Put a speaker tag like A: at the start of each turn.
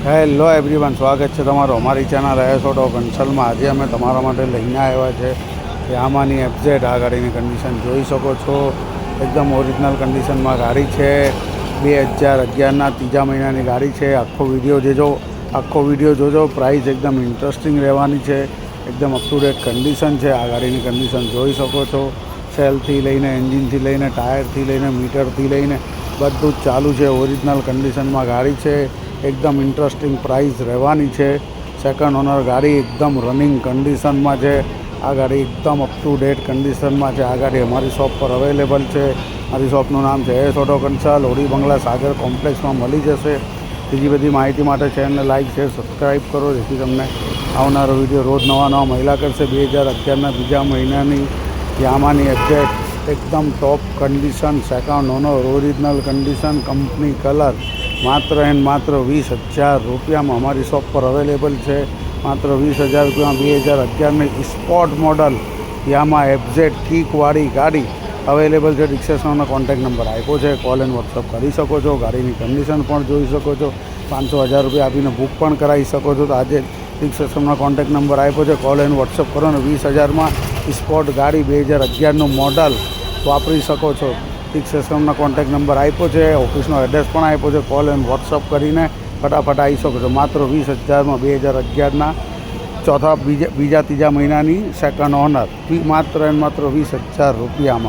A: Hello everyone, સ્વાગત છે તમારું અમારી ચેનલ એસ ઓટો કન્સલ્ટમાં. આજે અમે તમારા માટે લઈને આવ્યા છે યામાની એફઝેડ. આ ગાડીની કન્ડિશન જોઈ શકો છો, એકદમ ઓરિજિનલ કન્ડિશનમાં ગાડી છે. 2011ના ત્રીજા મહિનાની ગાડી છે. આખો વિડીયો જોજો. પ્રાઇસ એકદમ ઇન્ટરેસ્ટિંગ રહેવાની છે. એકદમ અપ ટુ ડેટ કન્ડિશન છે. આ ગાડીની કન્ડિશન જોઈ શકો છો. સેલથી લઈને એન્જિનથી લઈને ટાયરથી લઈને મીટરથી લઈને બધું જ ચાલુ છે. ઓરિજિનલ કન્ડિશનમાં ગાડી છે. એકદમ ઇન્ટરેસ્ટિંગ પ્રાઇસ રહેવાની છે. સેકન્ડ ઓનર ગાડી એકદમ રનિંગ કન્ડિશનમાં છે. આ ગાડી એકદમ અપ ટુ ડેટ કન્ડિશનમાં છે. આ ગાડી અમારી શોપ પર અવેલેબલ છે. મારી શોપનું નામ છે એસ ઓટો કન્સલ્ટ, ઓડી બંગલા, સાગર કોમ્પ્લેક્સમાં મળી જશે. બીજી બધી માહિતી માટે ચેનલને લાઇક શેર સબસ્ક્રાઈબ કરો, જેથી તમને આવનારો વિડીયો રોજ નવા મહિલા કરશે. 2011ના બીજા મહિનાની યામાની એફઝેડ એકદમ ટોપ condition, second owner, original condition, company colour, માત્ર એન્ડ માત્ર 20,000 રૂપિયામાં અમારી શોપ પર અવેલેબલ છે. માત્ર 20,000 રૂપિયામાં 2011ની સ્પોર્ટ મોડલ યામા એફઝેડ કિકવાળી ગાડી અવેલેબલ છે. રિક્ષેશનનો કોન્ટેક્ટ નંબર આપ્યો છે, કોલ એન્ડ વોટ્સઅપ કરી શકો છો. ગાડીની કન્ડિશન પણ જોઈ શકો છો. 500,000 રૂપિયા આપીને બુક પણ કરાવી શકો છો. તો આજે રિક્ષેશનનો કોન્ટેક્ટ નંબર આપ્યો છે, કોલ એન્ડ વોટ્સઅપ કરો ને 20,000માં સ્પોર્ટ ગાડી 2011નું મોડલ વાપરી શકો છો. રિક્ષેશનનો કોન્ટેક્ટ નંબર આપ્યો છે, ઓફિસનો એડ્રેસ પણ આપ્યો છે. કોલ એન્ડ વોટ્સઅપ કરીને ફટાફટ આવી શકો છો. માત્ર 20,000માં 2011ના ત્રીજા મહિનાની સેકન્ડ ઓનર, માત્ર એન્ડ માત્ર 20,000 રૂપિયામાં.